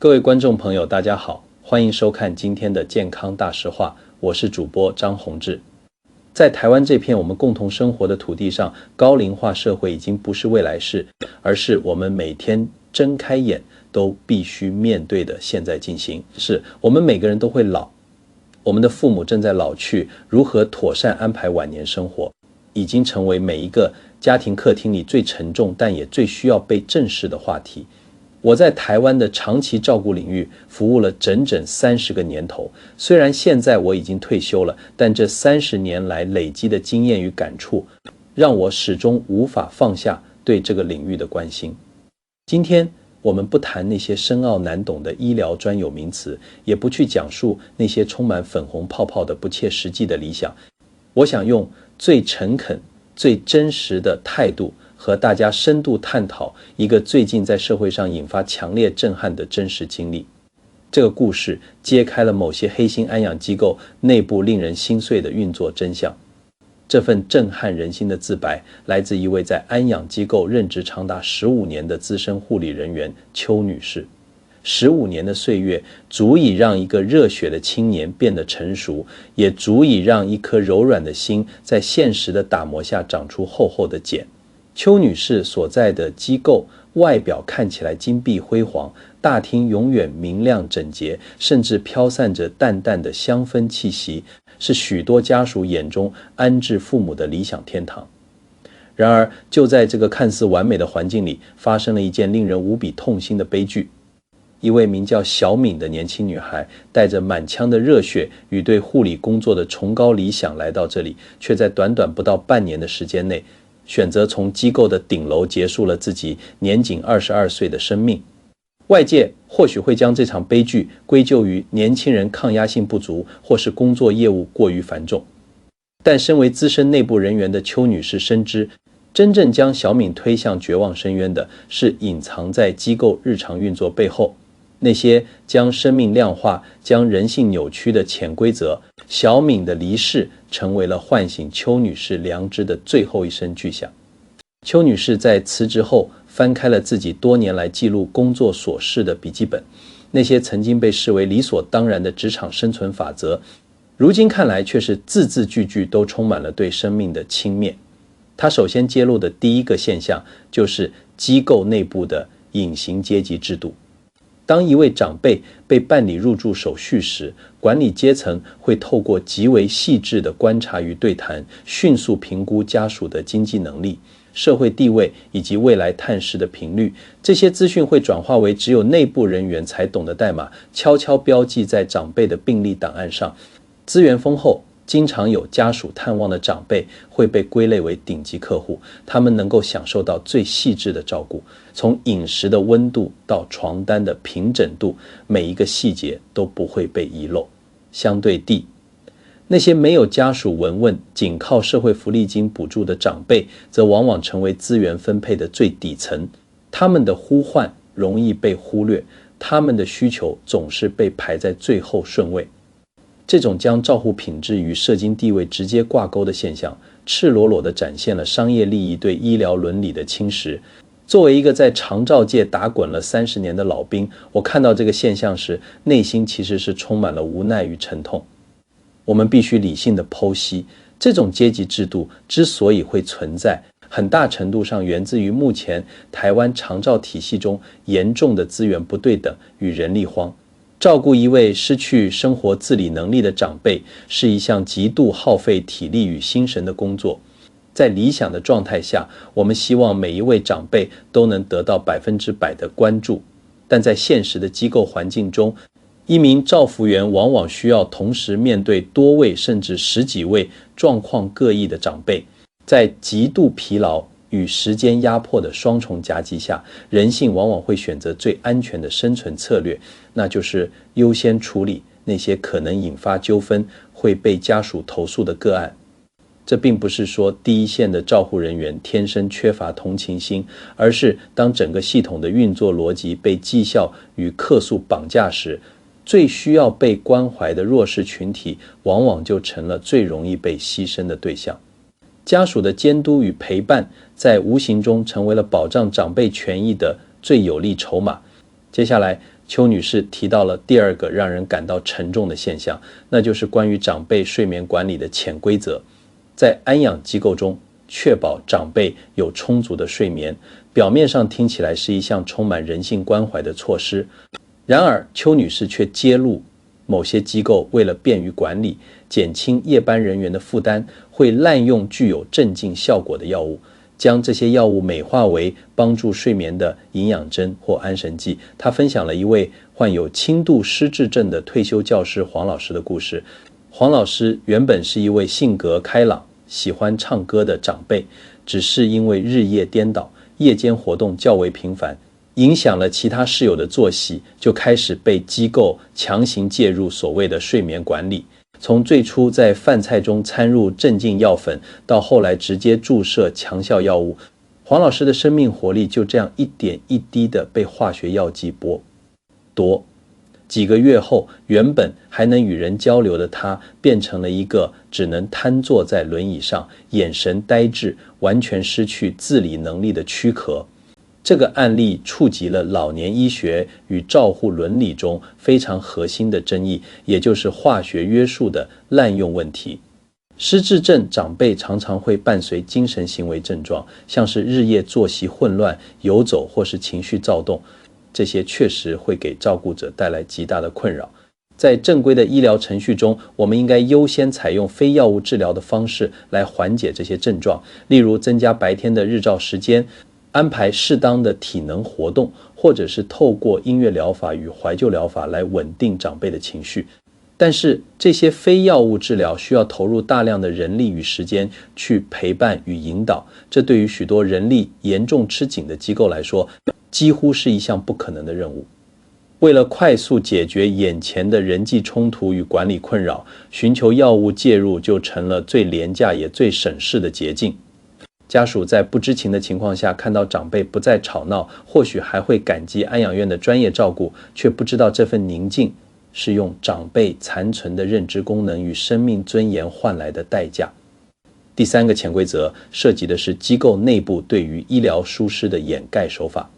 各位观众朋友，大家好，欢迎收看今天的健康大实话，我是主播张宏志。在台湾这片我们共同生活的土地上，高龄化社会已经不是未来式，而是我们每天睁开眼都必须面对的现在进行。是我们每个人都会老，我们的父母正在老去，如何妥善安排晚年生活，已经成为每一个家庭客厅里最沉重但也最需要被正视的话题。我在台湾的长期照顾领域服务了整整30个年头，虽然现在我已经退休了，但这30年来累积的经验与感触，让我始终无法放下对这个领域的关心。今天我们不谈那些深奥难懂的医疗专有名词，也不去讲述那些充满粉红泡泡的不切实际的理想。我想用最诚恳、最真实的态度和大家深度探讨一个最近在社会上引发强烈震撼的真实经历。这个故事揭开了某些黑心安养机构内部令人心碎的运作真相。这份震撼人心的自白来自一位在安养机构任职长达15年的资深护理人员邱女士。15年的岁月足以让一个热血的青年变得成熟，也足以让一颗柔软的心在现实的打磨下长出厚厚的茧。邱女士所在的机构外表看起来金碧辉煌，大厅永远明亮整洁，甚至飘散着淡淡的香氛气息，是许多家属眼中安置父母的理想天堂。然而，就在这个看似完美的环境里，发生了一件令人无比痛心的悲剧。一位名叫小敏的年轻女孩，带着满腔的热血与对护理工作的崇高理想来到这里，却在短短不到半年的时间内，选择从机构的顶楼结束了自己年仅22岁的生命。外界或许会将这场悲剧归咎于年轻人抗压性不足，或是工作业务过于繁重。但身为资深内部人员的邱女士深知，真正将小敏推向绝望深渊的是隐藏在机构日常运作背后那些将生命量化、将人性扭曲的潜规则。小敏的离世成为了唤醒邱女士良知的最后一声巨响。邱女士在辞职后翻开了自己多年来记录工作琐事的笔记本，那些曾经被视为理所当然的职场生存法则，如今看来却是字字句句都充满了对生命的轻蔑。她首先揭露的第一个现象就是机构内部的隐形阶级制度。当一位长辈被办理入住手续时，管理阶层会透过极为细致的观察与对谈，迅速评估家属的经济能力、社会地位以及未来探视的频率。这些资讯会转化为只有内部人员才懂的代码，悄悄标记在长辈的病历档案上。资源丰厚、经常有家属探望的长辈会被归类为顶级客户，他们能够享受到最细致的照顾，从饮食的温度到床单的平整度，每一个细节都不会被遗漏。相对地，那些没有家属闻问，仅靠社会福利金补助的长辈，则往往成为资源分配的最底层，他们的呼唤容易被忽略，他们的需求总是被排在最后顺位。这种将照护品质与社经地位直接挂钩的现象，赤裸裸地展现了商业利益对医疗伦理的侵蚀。作为一个在长照界打滚了30年的老兵，我看到这个现象时，内心其实是充满了无奈与沉痛。我们必须理性地剖析，这种阶级制度之所以会存在，很大程度上源自于目前台湾长照体系中严重的资源不对等与人力荒。照顾一位失去生活自理能力的长辈是一项极度耗费体力与心神的工作。在理想的状态下，我们希望每一位长辈都能得到100%的关注，但在现实的机构环境中，一名照服员往往需要同时面对多位甚至10几位状况各异的长辈，在极度疲劳与时间压迫的双重夹击下，人性往往会选择最安全的生存策略，那就是优先处理那些可能引发纠纷、会被家属投诉的个案。这并不是说第一线的照护人员天生缺乏同情心，而是当整个系统的运作逻辑被绩效与客诉绑架时，最需要被关怀的弱势群体往往就成了最容易被牺牲的对象。家属的监督与陪伴在无形中成为了保障长辈权益的最有力筹码。接下来，邱女士提到了第二个让人感到沉重的现象，那就是关于长辈睡眠管理的潜规则。在安养机构中，确保长辈有充足的睡眠，表面上听起来是一项充满人性关怀的措施。然而，邱女士却揭露，某些机构为了便于管理，减轻夜班人员的负担，会滥用具有镇静效果的药物，将这些药物美化为帮助睡眠的营养针或安神剂。她分享了一位患有轻度失智症的退休教师黄老师的故事。黄老师原本是一位性格开朗、喜欢唱歌的长辈，只是因为日夜颠倒，夜间活动较为频繁，影响了其他室友的作息，就开始被机构强行介入所谓的睡眠管理。从最初在饭菜中掺入镇静药粉，到后来直接注射强效药物，黄老师的生命活力就这样一点一滴地被化学药剂剥夺。几个月后，原本还能与人交流的他，变成了一个只能瘫坐在轮椅上，眼神呆滞，完全失去自理能力的躯壳。这个案例触及了老年医学与照护伦理中非常核心的争议，也就是化学约束的滥用问题。失智症长辈常常会伴随精神行为症状，像是日夜作息混乱、游走或是情绪躁动，这些确实会给照顾者带来极大的困扰。在正规的医疗程序中，我们应该优先采用非药物治疗的方式来缓解这些症状，例如增加白天的日照时间，安排适当的体能活动，或者是透过音乐疗法与怀旧疗法来稳定长辈的情绪。但是这些非药物治疗需要投入大量的人力与时间去陪伴与引导，这对于许多人力严重吃紧的机构来说，几乎是一项不可能的任务。为了快速解决眼前的人际冲突与管理困扰，寻求药物介入就成了最廉价也最省事的捷径。家属在不知情的情况下看到长辈不再吵闹，或许还会感激安养院的专业照顾，却不知道这份宁静是用长辈残存的认知功能与生命尊严换来的代价。第三个潜规则涉及的是机构内部对于医疗疏失的掩盖手法。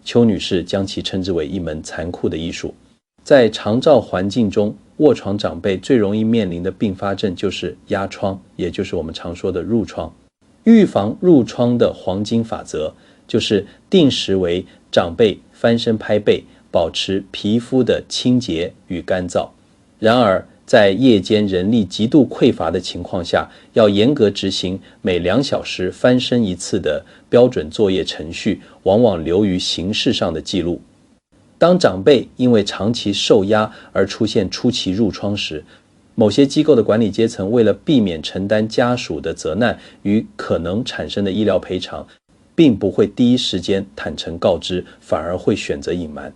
邱女士将其称之为一门残酷的艺术。在长照环境中，卧床长辈最容易面临的并发症就是压疮，也就是我们常说的褥疮。预防褥疮的黄金法则就是定时为长辈翻身拍背，保持皮肤的清洁与干燥。然而在夜间人力极度匮乏的情况下，要严格执行每2小时翻身一次的标准作业程序，往往流于形式上的记录。当长辈因为长期受压而出现初期褥疮时，某些机构的管理阶层为了避免承担家属的责难与可能产生的医疗赔偿，并不会第一时间坦诚告知，反而会选择隐瞒。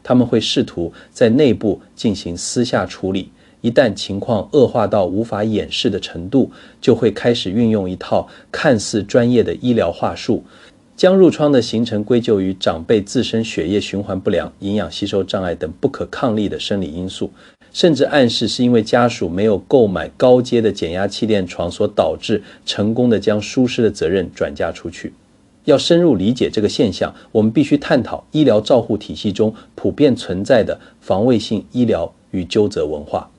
他们会试图在内部进行私下处理，一旦情况恶化到无法掩饰的程度，就会开始运用一套看似专业的医疗话术，将褥疮的形成归咎于长辈自身血液循环不良、营养吸收障碍等不可抗力的生理因素，甚至暗示是因为家属没有购买高阶的减压气垫床所导致，成功的将疏失的责任转嫁出去。要深入理解这个现象，我们必须探讨医疗照护体系中普遍存在的防卫性医疗与纠责文化。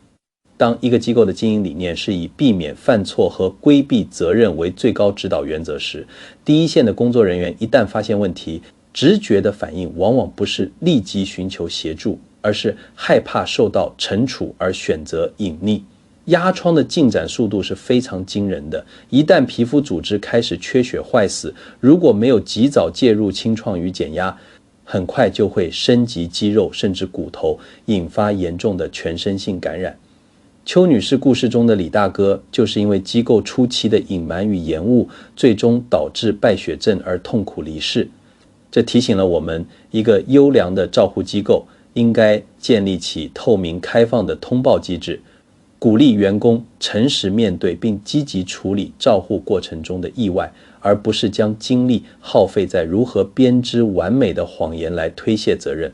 当一个机构的经营理念是以避免犯错和规避责任为最高指导原则时，第一线的工作人员一旦发现问题，直觉的反应往往不是立即寻求协助，而是害怕受到惩处而选择隐匿。压疮的进展速度是非常惊人的，一旦皮肤组织开始缺血坏死，如果没有及早介入清创与减压，很快就会升级肌肉甚至骨头，引发严重的全身性感染。邱女士故事中的李大哥就是因为机构初期的隐瞒与延误，最终导致败血症而痛苦离世。这提醒了我们，一个优良的照护机构应该建立起透明开放的通报机制，鼓励员工诚实面对并积极处理照护过程中的意外，而不是将精力耗费在如何编织完美的谎言来推卸责任。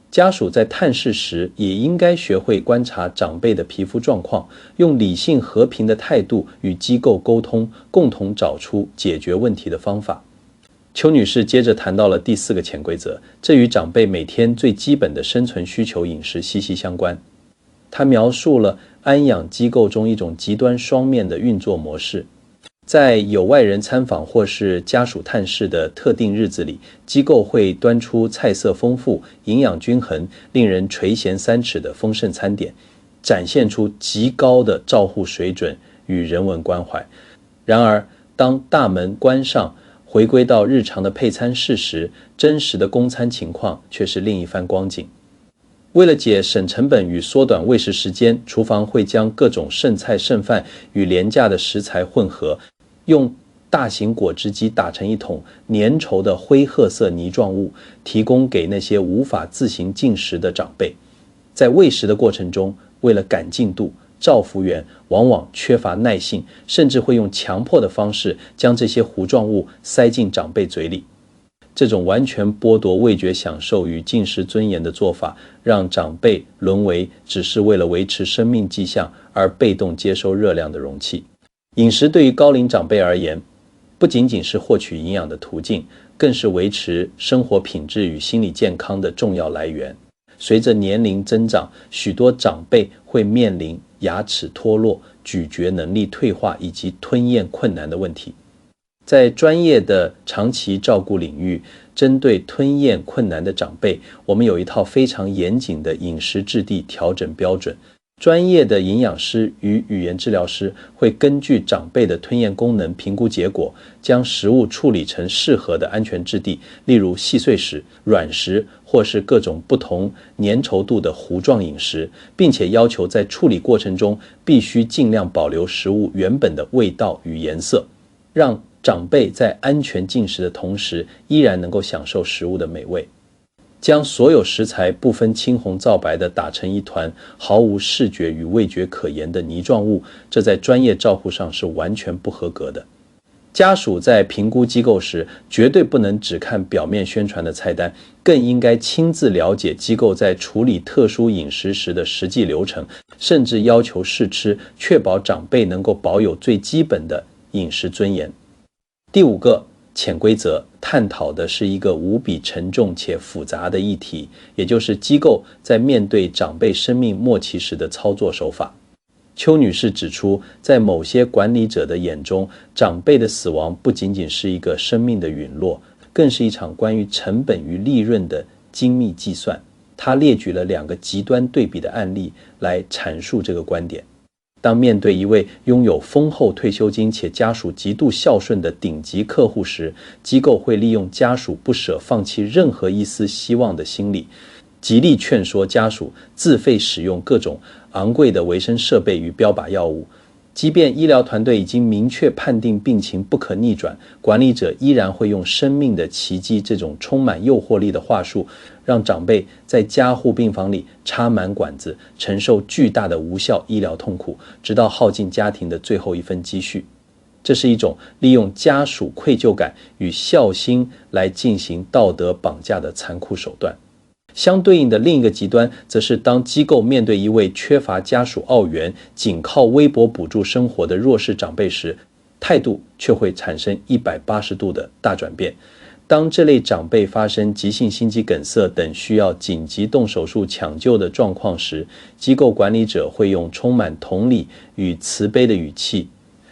家属在探视时也应该学会观察长辈的皮肤状况，用理性和平的态度与机构沟通，共同找出解决问题的方法。邱女士接着谈到了第4个潜规则，这与长辈每天最基本的生存需求饮食息息相关。她描述了安养机构中一种极端双面的运作模式。在有外人参访或是家属探视的特定日子里，机构会端出菜色丰富、营养均衡、令人垂涎3尺的丰盛餐点，展现出极高的照护水准与人文关怀。然而，当大门关上，回归到日常的配餐事实，真实的供餐情况却是另一番光景。为了节省成本与缩短喂食时间，厨房会将各种剩菜剩饭与廉价的食材混合，用大型果汁机打成一桶粘稠的灰褐色泥状物，提供给那些无法自行进食的长辈。在喂食的过程中，为了赶进度，照服员往往缺乏耐性，甚至会用强迫的方式将这些糊状物塞进长辈嘴里。这种完全剥夺味觉享受与进食尊严的做法，让长辈沦为只是为了维持生命迹象而被动接收热量的容器。饮食对于高龄长辈而言，不仅仅是获取营养的途径，更是维持生活品质与心理健康的重要来源。随着年龄增长，许多长辈会面临牙齿脱落、咀嚼能力退化以及吞咽困难的问题。在专业的长期照顾领域，针对吞咽困难的长辈，我们有一套非常严谨的饮食质地调整标准。专业的营养师与语言治疗师会根据长辈的吞咽功能评估结果，将食物处理成适合的安全质地，例如细碎食、软食或是各种不同粘稠度的糊状饮食，并且要求在处理过程中必须尽量保留食物原本的味道与颜色，让长辈在安全进食的同时，依然能够享受食物的美味。将所有食材不分青红皂白地打成一团毫无视觉与味觉可言的泥状物，这在专业照护上是完全不合格的。家属在评估机构时，绝对不能只看表面宣传的菜单，更应该亲自了解机构在处理特殊饮食时的实际流程，甚至要求试吃，确保长辈能够保有最基本的饮食尊严。第5个潜规则探讨的是一个无比沉重且复杂的议题，也就是机构在面对长辈生命末期时的操作手法。邱女士指出，在某些管理者的眼中，长辈的死亡不仅仅是一个生命的陨落，更是一场关于成本与利润的精密计算。她列举了2个极端对比的案例来阐述这个观点。当面对一位拥有丰厚退休金且家属极度孝顺的顶级客户时，机构会利用家属不舍放弃任何一丝希望的心理，极力劝说家属自费使用各种昂贵的维生设备与标靶药物。即便医疗团队已经明确判定病情不可逆转，管理者依然会用生命的奇迹这种充满诱惑力的话术，让长辈在加护病房里插满管子，承受巨大的无效医疗痛苦，直到耗尽家庭的最后一分积蓄。这是一种利用家属愧疚感与孝心来进行道德绑架的残酷手段。相对应的另一个极端，则是当机构面对一位缺乏家属澳元、仅靠微薄补助生活的弱势长辈时，态度却会产生180度的大转变。当这类长辈发生急性心肌梗塞等需要紧急动手术抢救的状况时，机构管理者会用充满同理与慈悲的语气，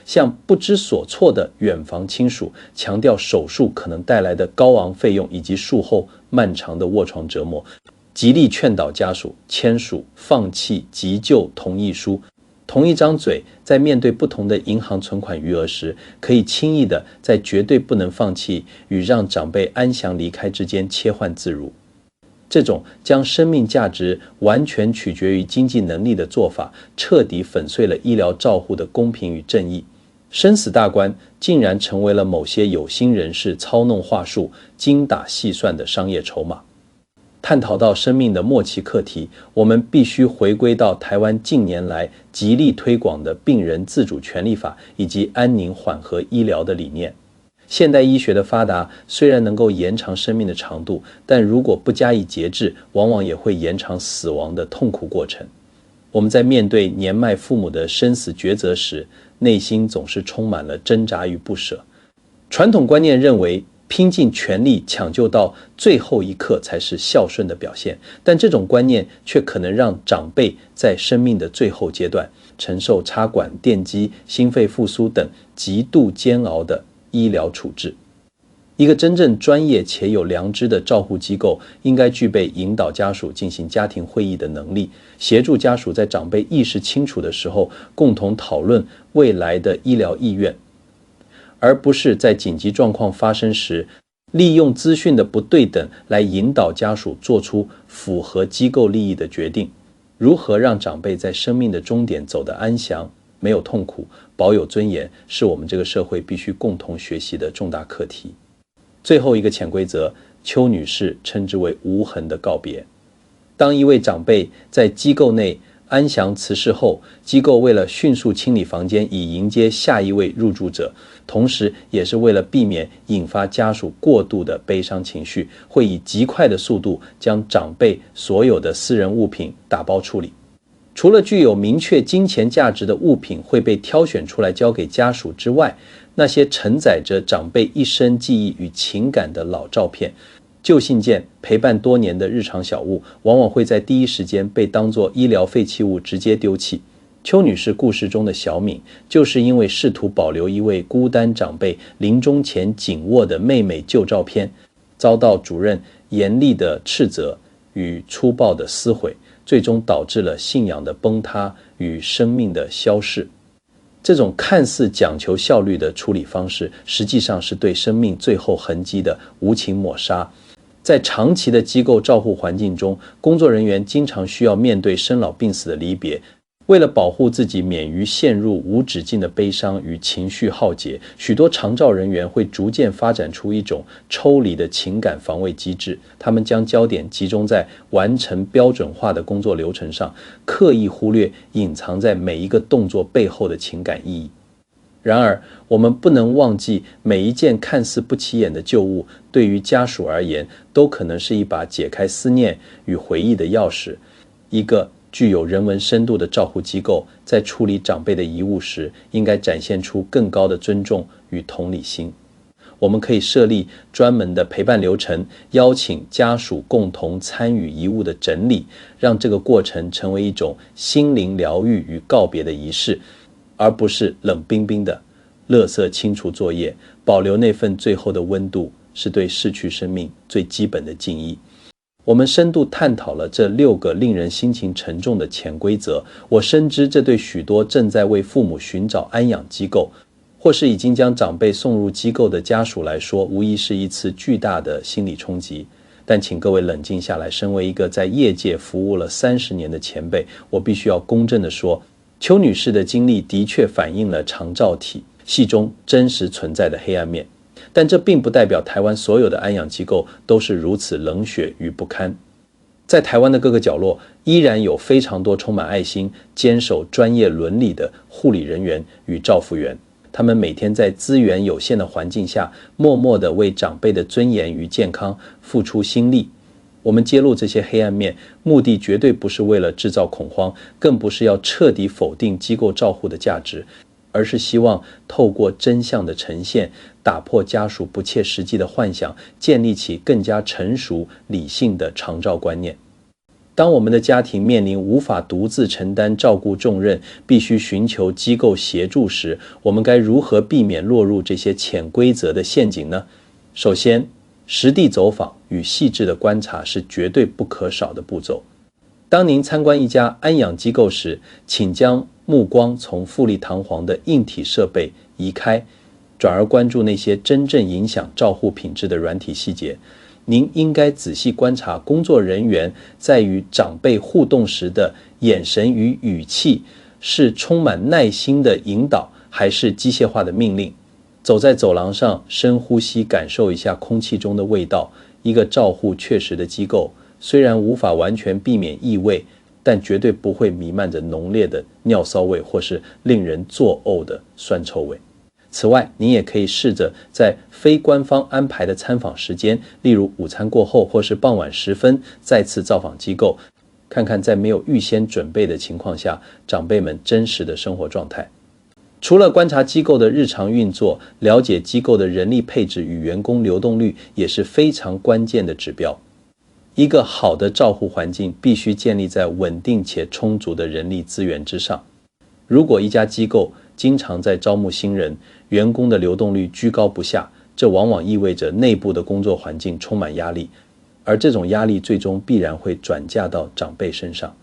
向不知所措的远房亲属强调手术可能带来的高昂费用以及术后漫长的卧床折磨，极力劝导家属签署放弃急救同意书。同一张嘴，在面对不同的银行存款余额时，可以轻易的在绝对不能放弃与让长辈安详离开之间切换自如。这种将生命价值完全取决于经济能力的做法，彻底粉碎了医疗照护的公平与正义。生死大关竟然成为了某些有心人士操弄话术、精打细算的商业筹码。探讨到生命的末期课题，我们必须回归到台湾近年来极力推广的病人自主权利法以及安宁缓和医疗的理念。现代医学的发达虽然能够延长生命的长度，但如果不加以节制，往往也会延长死亡的痛苦过程。我们在面对年迈父母的生死抉择时，内心总是充满了挣扎与不舍。传统观念认为，拼尽全力抢救到最后一刻才是孝顺的表现。但这种观念却可能让长辈在生命的最后阶段承受插管、电击、心肺复苏等极度煎熬的医疗处置。一个真正专业且有良知的照护机构，应该具备引导家属进行家庭会议的能力，协助家属在长辈意识清楚的时候，共同讨论未来的医疗意愿，而不是在紧急状况发生时，利用资讯的不对等来引导家属做出符合机构利益的决定。如何让长辈在生命的终点走得安详，没有痛苦，保有尊严，是我们这个社会必须共同学习的重大课题。最后一个潜规则，邱女士称之为无痕的告别。当一位长辈在机构内安详辞世后，机构为了迅速清理房间以迎接下一位入住者，同时也是为了避免引发家属过度的悲伤情绪，会以极快的速度将长辈所有的私人物品打包处理。除了具有明确金钱价值的物品会被挑选出来交给家属之外，那些承载着长辈一生记忆与情感的老照片、旧信件、陪伴多年的日常小物，往往会在第一时间被当作医疗废弃物直接丢弃。邱女士故事中的小敏，就是因为试图保留一位孤单长辈临终前紧握的妹妹旧照片，遭到主任严厉的斥责与粗暴的撕毁，最终导致了信仰的崩塌与生命的消逝。这种看似讲求效率的处理方式，实际上是对生命最后痕迹的无情抹杀。在长期的机构照护环境中，工作人员经常需要面对生老病死的离别。为了保护自己免于陷入无止境的悲伤与情绪浩劫，许多长照人员会逐渐发展出一种抽离的情感防卫机制，他们将焦点集中在完成标准化的工作流程上，刻意忽略隐藏在每一个动作背后的情感意义。然而，我们不能忘记，每一件看似不起眼的旧物，对于家属而言，都可能是一把解开思念与回忆的钥匙。一个具有人文深度的照护机构，在处理长辈的遗物时，应该展现出更高的尊重与同理心。我们可以设立专门的陪伴流程，邀请家属共同参与遗物的整理，让这个过程成为一种心灵疗愈与告别的仪式，而不是冷冰冰的垃圾清除作业。保留那份最后的温度，是对逝去生命最基本的敬意。我们深度探讨了这6个令人心情沉重的潜规则，我深知这对许多正在为父母寻找安养机构，或是已经将长辈送入机构的家属来说，无疑是一次巨大的心理冲击。但请各位冷静下来，身为一个在业界服务了30年的前辈，我必须要公正地说，邱女士的经历的确反映了长照体系中真实存在的黑暗面。但这并不代表台湾所有的安养机构都是如此冷血与不堪。在台湾的各个角落，依然有非常多充满爱心、坚守专业伦理的护理人员与照护员。他们每天在资源有限的环境下，默默地为长辈的尊严与健康付出心力。我们揭露这些黑暗面，目的绝对不是为了制造恐慌，更不是要彻底否定机构照护的价值，而是希望透过真相的呈现，打破家属不切实际的幻想，建立起更加成熟理性的长照观念。当我们的家庭面临无法独自承担照顾重任，必须寻求机构协助时，我们该如何避免落入这些潜规则的陷阱呢？首先，实地走访与细致的观察是绝对不可少的步骤。当您参观一家安养机构时，请将目光从富丽堂皇的硬体设备移开，转而关注那些真正影响照护品质的软体细节。您应该仔细观察工作人员在与长辈互动时的眼神与语气，是充满耐心的引导，还是机械化的命令。走在走廊上，深呼吸，感受一下空气中的味道。一个照护确实的机构，虽然无法完全避免异味，但绝对不会弥漫着浓烈的尿骚味或是令人作呕的酸臭味。此外，您也可以试着在非官方安排的参访时间，例如午餐过后或是傍晚时分，再次造访机构，看看在没有预先准备的情况下，长辈们真实的生活状态。除了观察机构的日常运作，了解机构的人力配置与员工流动率也是非常关键的指标。一个好的照护环境必须建立在稳定且充足的人力资源之上。如果一家机构经常在招募新人，员工的流动率居高不下，这往往意味着内部的工作环境充满压力，而这种压力最终必然会转嫁到长辈身上。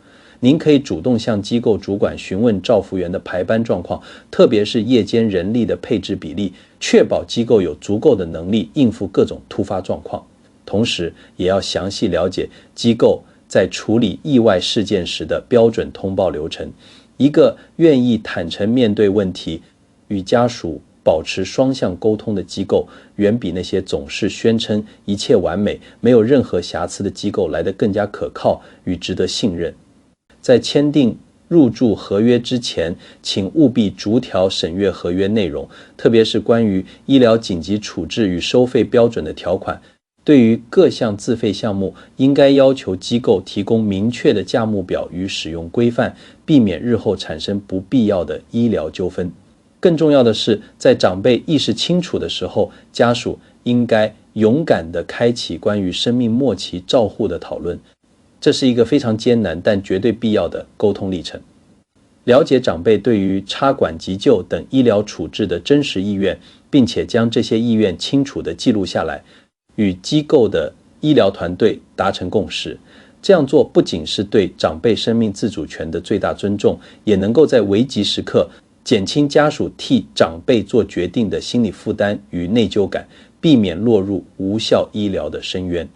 您可以主动向机构主管询问照服员的排班状况，特别是夜间人力的配置比例，确保机构有足够的能力应付各种突发状况。同时，也要详细了解机构在处理意外事件时的标准通报流程。一个愿意坦诚面对问题，与家属保持双向沟通的机构，远比那些总是宣称一切完美、没有任何瑕疵的机构来得更加可靠与值得信任。在签订入住合约之前，请务必逐条审阅合约内容，特别是关于医疗紧急处置与收费标准的条款。对于各项自费项目，应该要求机构提供明确的价目表与使用规范，避免日后产生不必要的医疗纠纷。更重要的是，在长辈意识清楚的时候，家属应该勇敢地开启关于生命末期照护的讨论。这是一个非常艰难但绝对必要的沟通历程。了解长辈对于插管急救等医疗处置的真实意愿，并且将这些意愿清楚地记录下来，与机构的医疗团队达成共识。这样做不仅是对长辈生命自主权的最大尊重，也能够在危急时刻减轻家属替长辈做决定的心理负担与内疚感，避免落入无效医疗的深渊。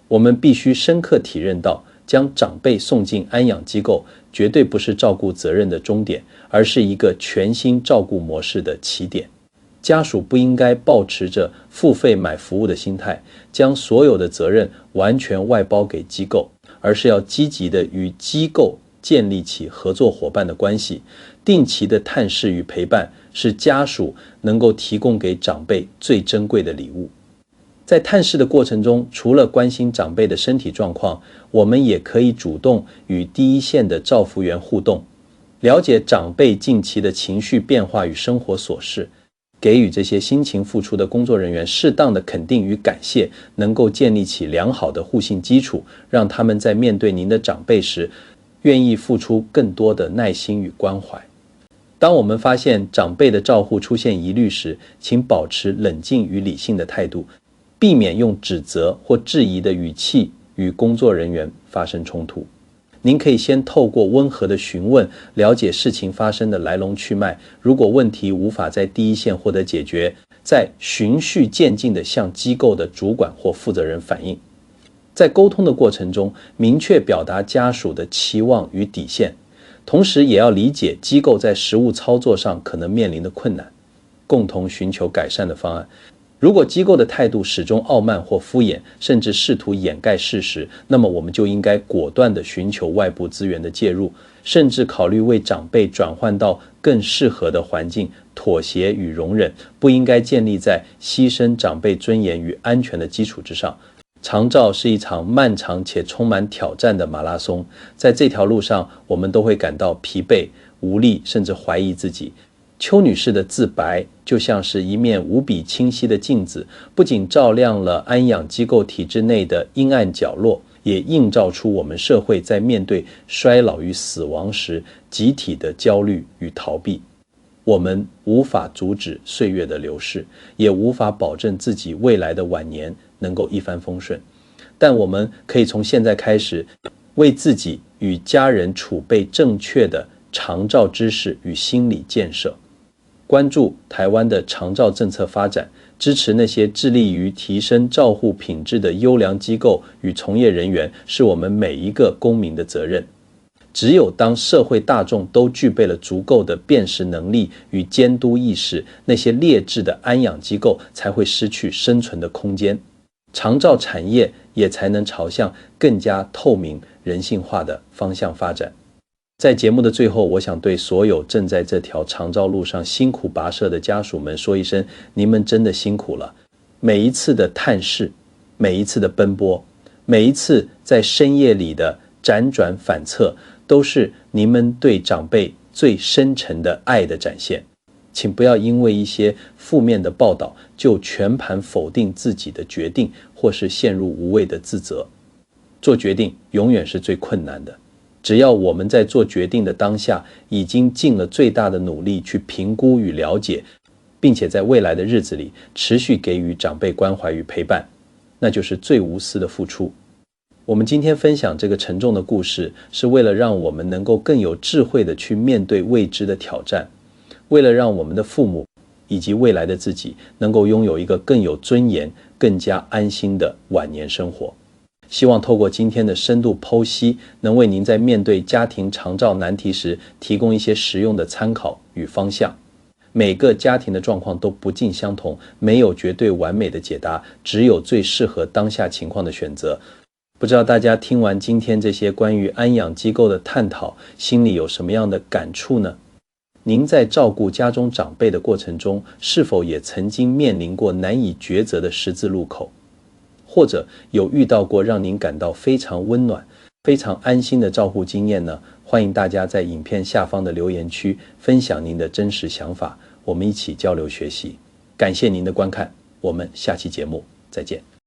我们必须深刻体认到，将长辈送进安养机构绝对不是照顾责任的终点，而是一个全新照顾模式的起点。家属不应该抱持着付费买服务的心态，将所有的责任完全外包给机构，而是要积极的与机构建立起合作伙伴的关系。定期的探视与陪伴是家属能够提供给长辈最珍贵的礼物。在探视的过程中，除了关心长辈的身体状况，我们也可以主动与第一线的照服员互动，了解长辈近期的情绪变化与生活琐事，给予这些辛勤付出的工作人员适当的肯定与感谢，能够建立起良好的互信基础，让他们在面对您的长辈时，愿意付出更多的耐心与关怀。当我们发现长辈的照护出现疑虑时，请保持冷静与理性的态度，避免用指责或质疑的语气与工作人员发生冲突。您可以先透过温和的询问，了解事情发生的来龙去脉。如果问题无法在第一线获得解决，再循序渐进地向机构的主管或负责人反映。在沟通的过程中，明确表达家属的期望与底线，同时也要理解机构在实务操作上可能面临的困难，共同寻求改善的方案。如果机构的态度始终傲慢或敷衍，甚至试图掩盖事实，那么我们就应该果断地寻求外部资源的介入，甚至考虑为长辈转换到更适合的环境，妥协与容忍不应该建立在牺牲长辈尊严与安全的基础之上。长照是一场漫长且充满挑战的马拉松，在这条路上，我们都会感到疲惫、无力，甚至怀疑自己。邱女士的自白就像是一面无比清晰的镜子，不仅照亮了安养机构体制内的阴暗角落，也映照出我们社会在面对衰老与死亡时集体的焦虑与逃避。我们无法阻止岁月的流逝，也无法保证自己未来的晚年能够一帆风顺，但我们可以从现在开始，为自己与家人储备正确的长照知识与心理建设。关注台湾的长照政策发展，支持那些致力于提升照护品质的优良机构与从业人员，是我们每一个公民的责任。只有当社会大众都具备了足够的辨识能力与监督意识，那些劣质的安养机构才会失去生存的空间，长照产业也才能朝向更加透明、人性化的方向发展。在节目的最后，我想对所有正在这条长照路上辛苦跋涉的家属们说一声，你们真的辛苦了。每一次的探视，每一次的奔波，每一次在深夜里的辗转反侧，都是你们对长辈最深沉的爱的展现。请不要因为一些负面的报道就全盘否定自己的决定，或是陷入无谓的自责。做决定永远是最困难的，只要我们在做决定的当下已经尽了最大的努力去评估与了解，并且在未来的日子里持续给予长辈关怀与陪伴，那就是最无私的付出。我们今天分享这个沉重的故事，是为了让我们能够更有智慧地去面对未知的挑战，为了让我们的父母以及未来的自己能够拥有一个更有尊严、更加安心的晚年生活。希望透过今天的深度剖析，能为您在面对家庭长照难题时提供一些实用的参考与方向。每个家庭的状况都不尽相同，没有绝对完美的解答，只有最适合当下情况的选择。不知道大家听完今天这些关于安养机构的探讨，心里有什么样的感触呢？您在照顾家中长辈的过程中，是否也曾经面临过难以抉择的十字路口？或者有遇到过让您感到非常温暖、非常安心的照护经验呢？欢迎大家在影片下方的留言区分享您的真实想法，我们一起交流学习。感谢您的观看，我们下期节目再见。